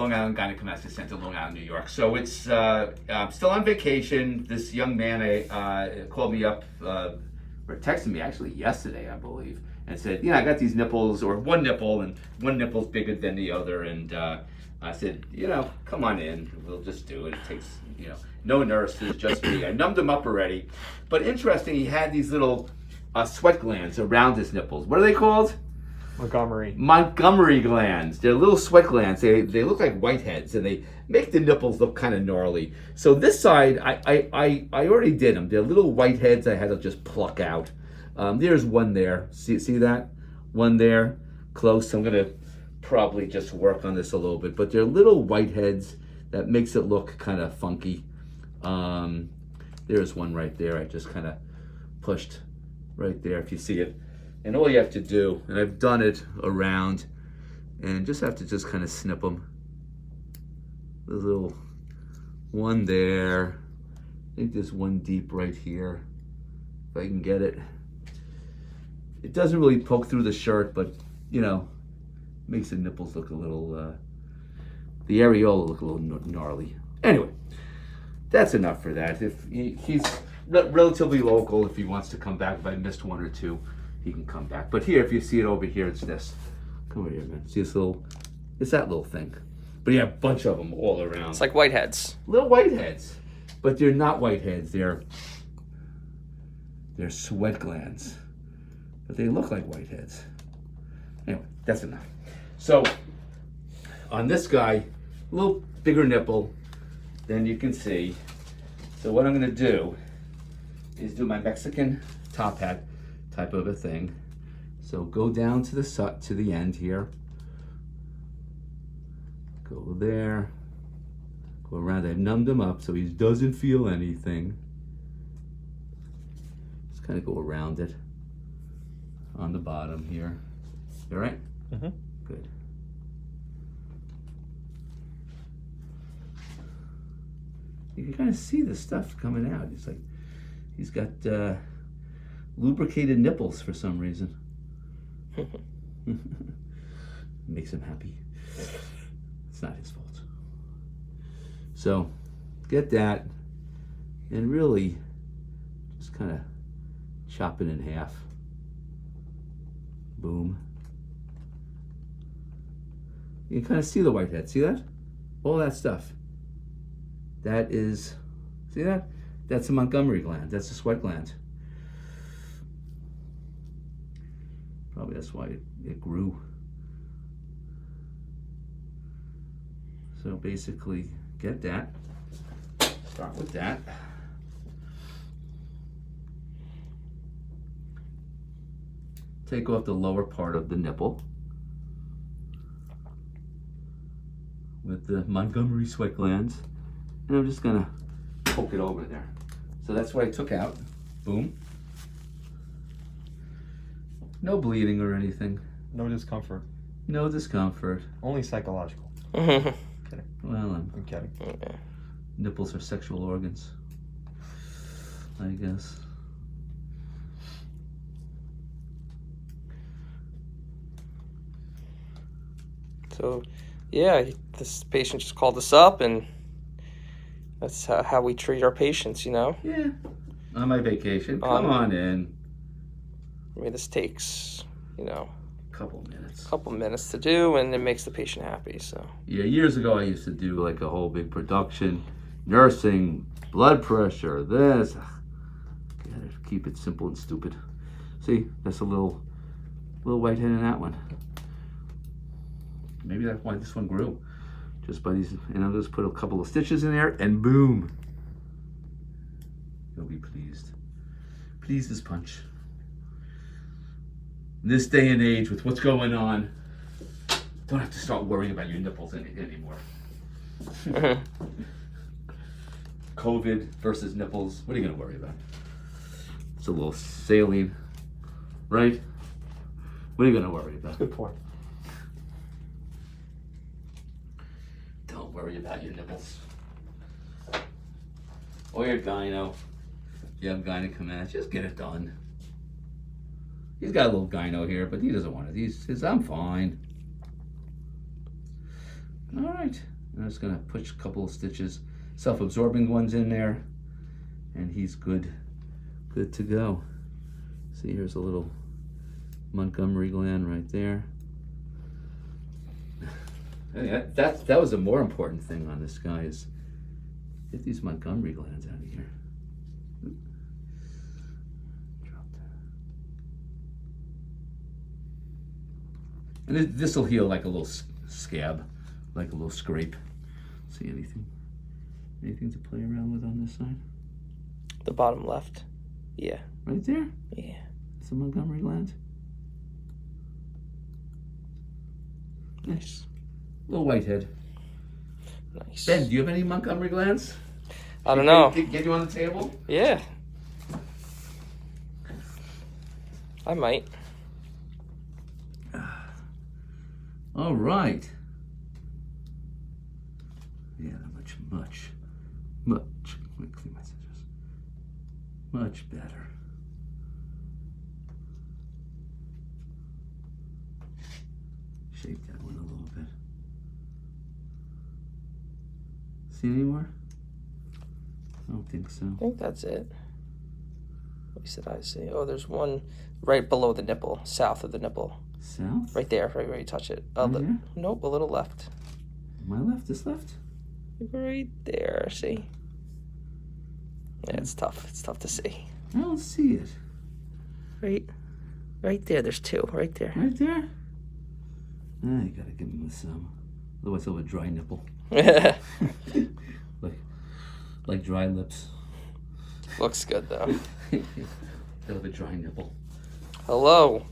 Long Island Gynecologic Center, Long Island, New York. So it's I'm still on vacation. This young man called me up, or texted me actually yesterday, I believe, and said, I got these nipples, or one nipple, and one nipple's bigger than the other. And I said, come on in. We'll just do it. It takes, no nurses, just me. I numbed him up already. But interesting, he had these little sweat glands around his nipples. What are they called? Montgomery glands. They're little sweat glands. They look like whiteheads, and they make the nipples look kind of gnarly. So this side, I already did them. They're little whiteheads I had to just pluck out. There's one there. See that? One there, close. I'm gonna probably just work on this a little bit, but they're little whiteheads that makes it look kind of funky. There's one right there. I just kind of pushed right there, if you see it. And all you have to do, and I've done it around, and just have to just kind of snip them. There's a little one there. I think there's one deep right here, if I can get it. It doesn't really poke through the shirt, but makes the nipples look a little, the areola look a little gnarly. Anyway, that's enough for that. If he's relatively local, if he wants to come back, if I missed one or two, he can come back. But here, if you see it over here, it's this. Come over here, man. See this little, it's that little thing. But you have a bunch of them all around. It's like whiteheads. Little whiteheads. But they're not whiteheads. They're sweat glands. But they look like whiteheads. Anyway, that's enough. So, on this guy, a little bigger nipple than you can see. So what I'm gonna do is do my Mexican top hat type of a thing. So go down to the end here. Go there. Go around. I've numbed him up so he doesn't feel anything. Just kind of go around it on the bottom here. You all right? Mm-hmm. Good. You can kind of see the stuff coming out. It's like he's got lubricated nipples for some reason. Makes him happy. It's not his fault. So get that, and really just kind of chop it in half. Boom. You can kind of see the whitehead. See that? All that stuff. That is, see that? That's a Montgomery gland. That's a sweat gland. Probably that's why it grew. So basically, get that. Start with that. Take off the lower part of the nipple with the Montgomery sweat glands. And I'm just gonna poke it over there. So that's what I took out. Boom. No bleeding or anything. No discomfort. No discomfort. Only psychological. Mm-hmm. Kidding. Well, I'm kidding. Okay. nipples are sexual organs, I guess. So, yeah, this patient just called us up, and that's how we treat our patients, you know? Yeah. On my vacation. Come on in. I mean, this takes, you know, Couple minutes. a couple minutes to do, and it makes the patient happy, so. Yeah, years ago I used to do like a whole big production, nursing, blood pressure, this. Gotta keep it simple and stupid. See, that's a little whitehead in that one. Maybe that's why this one grew. Just by these, and I'll just put a couple of stitches in there, and boom. You'll be pleased. Pleased as punch. In this day and age, with what's going on, don't have to start worrying about your nipples anymore. COVID versus nipples. What are you going to worry about? It's a little saline, right? What are you going to worry about? Good point. Don't worry about your nipples. Or your gyno. If you have gyno come in, just get it done. He's got a little gyno here, but he doesn't want it. He says, I'm fine. All right. I'm just gonna push a couple of stitches, self-absorbing ones in there, and he's good to go. See, here's a little Montgomery gland right there. And that was the more important thing on this guy, is get these Montgomery glands out of here. Drop that. And this will heal like a little scab, like a little scrape. See anything to play around with on this side? The bottom left. Yeah. Right there? Yeah. It's a Montgomery gland. Nice. Little whitehead. Nice. Ben, do you have any Montgomery glands? I don't know. Get you on the table? Yeah. I might. All right. Yeah, much. Let me clean my scissors. Much better. Shake that one a little bit. See any more? I don't think so. I think that's it. At least that I see. Oh, there's one right below the nipple, south of the nipple. South? Right there, right where you touch it. Right there? Nope, a little left. My left? This left? Right there, see? Yeah, it's tough. It's tough to see. I don't see it. Right there. There's two. Right there. Right there? Ah, you gotta give him some. Otherwise he'll have a dry nipple. like dry lips. Looks good though. He'll have a dry nipple. Hello.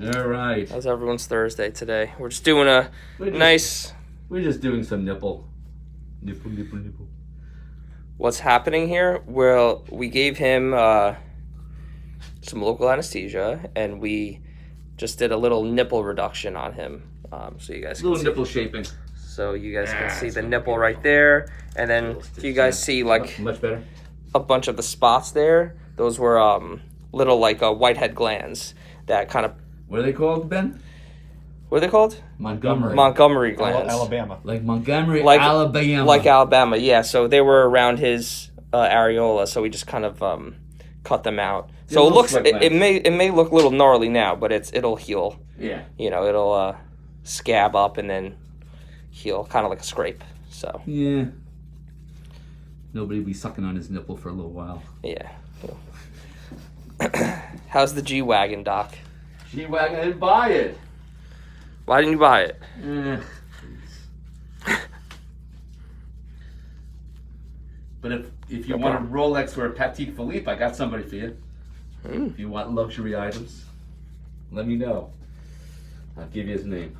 All right. How's everyone's Thursday today? We're just doing a We're just doing some nipple. Nipple. What's happening here? Well, we gave him some local anesthesia, and we just did a little nipple reduction on him. So you guys can Little see. nipple shaping. So you guys can see the nipple right there, and then if you guys see like Much better. a bunch of the spots there, those were little like whitehead glands that kind of. What are they called, Ben? What are they called? Montgomery glands. Alabama. Like Montgomery, Like- Alabama. Like Alabama, yeah. So they were around his areola, so we just kind of cut them out. So Yeah, it looks, like it may look a little gnarly now, but it'll heal. Yeah. You know, it'll scab up and then heal, kind of like a scrape. So Yeah. Nobody will be sucking on his nipple for a little while. yeah. How's the G-Wagon, Doc? G-Wagon, I didn't buy it. Why didn't you buy it? But if you want a Rolex or a Patek Philippe, I got somebody for you. If you want luxury items, let me know. I'll give you his name.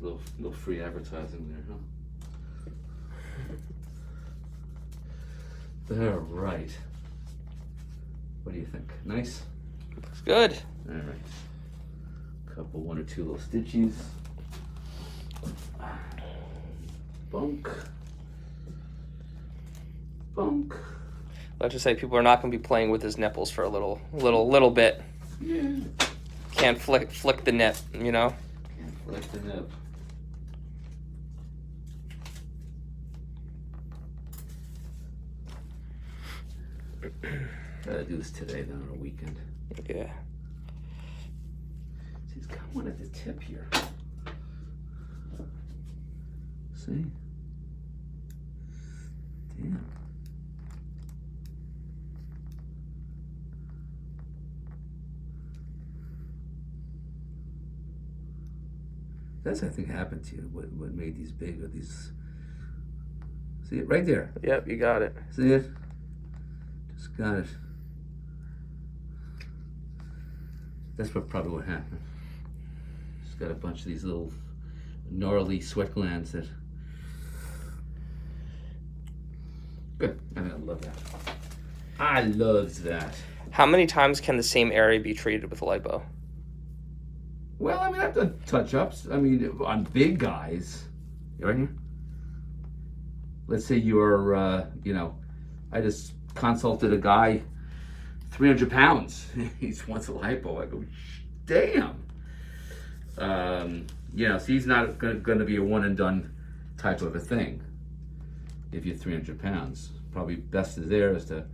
Little free advertising there, huh? All right. What do you think? Nice? Looks good. All right. One or two little stitches. Bunk. Let's just say people are not going to be playing with his nipples for a little bit. Yeah. Can't flick the nip, you know? Can't flick the nip. Gotta do this today, then on a weekend. Yeah. See, he's got one at the tip here. See? Damn. That's, I think, happened to you. What made these big or these? See it right there. Yep, you got it. See it? Just got it. That's probably what happened. Just got a bunch of these little gnarly sweat glands that. Good. I mean, I love that. I love that. How many times can the same area be treated with lipo? Well, I mean, I've done touch-ups. I mean, on big guys. You right here? Let's say you're, I just consulted a guy 300 pounds. He wants a lipo. I go, damn. You know, so he's not going to be a one and done type of a thing. If you're 300 pounds, probably best is there is to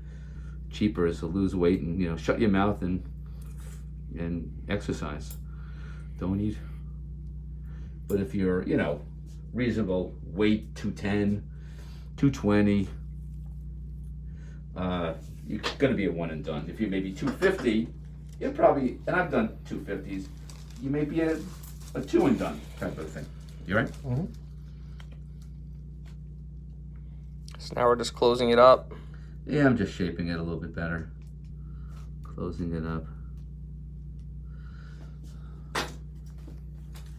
cheaper is to lose weight and, you know, shut your mouth and exercise. Don't eat. But if you're, you know, reasonable weight, 210, 220, you're going to be a one and done. If you're maybe 250, you're probably, and I've done 250s, you may be a two and done type of thing. You right? Mm-hmm. So now we're just closing it up. Yeah, I'm just shaping it a little bit better. Closing it up.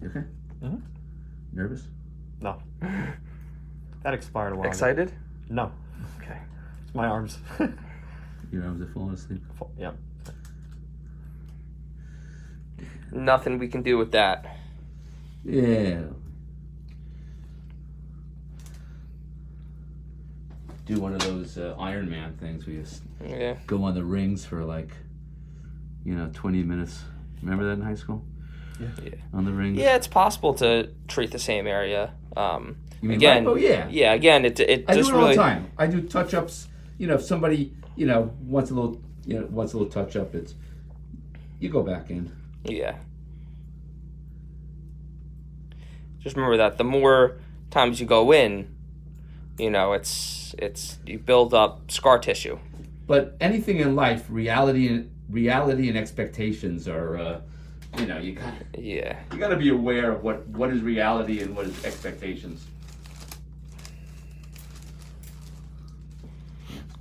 You okay? Mm-hmm. Nervous? No. That expired a while ago. Excited? No. Okay. It's my arms. Your arms are falling asleep? Yeah. Nothing we can do with that. Yeah. Do one of those Iron Man things where you Yeah. go on the rings for like, you know, 20 minutes. Remember that in high school? Yeah. On the rings? Yeah, it's possible to treat the same area. You mean Again, lipo? Yeah. Yeah, again, it I just do it all really. the time. I do touch-ups. You know, if somebody, you know, wants a little touch-up, it's, you go back in. Yeah. Just remember that the more times you go in, you know, it's you build up scar tissue. But anything in life, reality and expectations are, you know, you got to be aware of what is reality and what is expectations.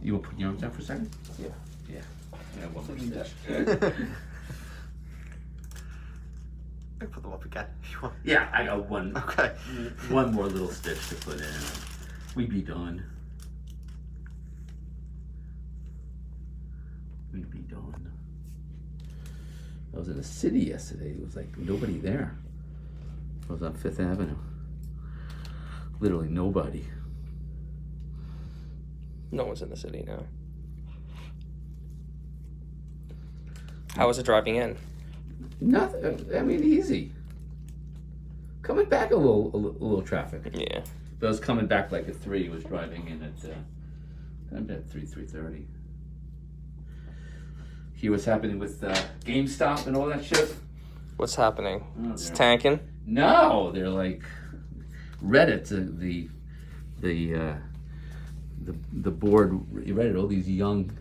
You want to put your arms down for a second? Yeah. Yeah. Yeah, one more stitch. I put them up again. Yeah, I got one. Okay. One more little stitch to put in. We'd be done. We'd be done. I was in the city yesterday. It was like nobody there. I was on Fifth Avenue. Literally nobody. No one's in the city now. How was it driving in? Nothing. I mean, easy. Coming back a little traffic. Yeah. But I was coming back like at 3. Was driving in at 3:30. Hear what's happening with GameStop and all that shit? What's happening? Oh, It's they're- tanking. No, they're like Reddit. The board Reddit. All these young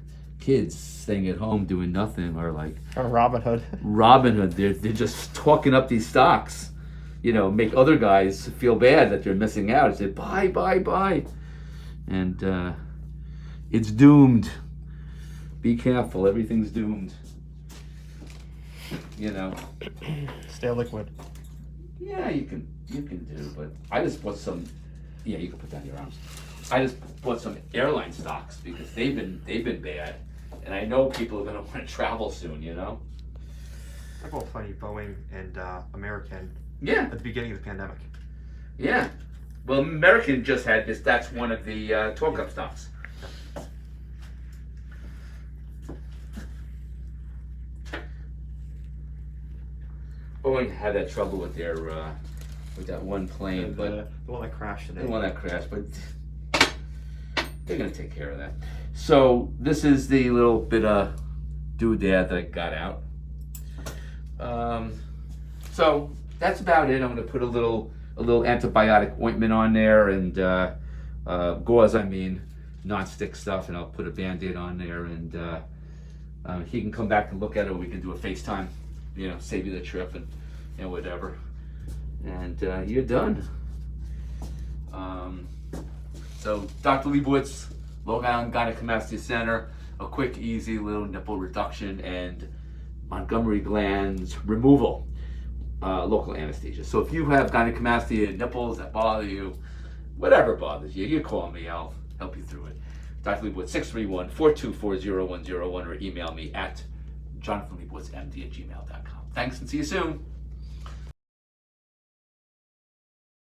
kids staying at home doing nothing are like Or Robin Hood. Robinhood. They're just talking up these stocks. You know, make other guys feel bad that they're missing out. Say buy, and it's doomed. Be careful. Everything's doomed. You know. Stay liquid. Yeah, you can do, but I just bought some. Yeah, you can put down your arms. I just bought some airline stocks because they've been bad, and I know people are gonna want to travel soon. You know. I bought plenty Boeing and American Yeah, at the beginning of the pandemic. yeah. Well, American just had this. That's one of the talk-up stocks. Boeing had that trouble with their with that one plane, And, but the one that crashed today. the one that crashed, but they're gonna take care of that. So this is the little bit of doodad that I got out. So that's about it. I'm gonna put a little antibiotic ointment on there and gauze. I mean, non-stick stuff, and I'll put a Band-Aid on there, and he can come back and look at it. Or we can do a FaceTime. You know, save you the trip and whatever. And you're done. So Dr. Lebowitz, Long Island Gynecomastix Center, a quick, easy little nipple reduction and Montgomery glands removal, local anesthesia. So if you have gynecomastia and nipples that bother you, whatever bothers you, you call me, I'll help you through it. Dr. Lebowitz, 631-424-0101, or email me at jonathanlebowitzmd@gmail.com. Thanks and see you soon.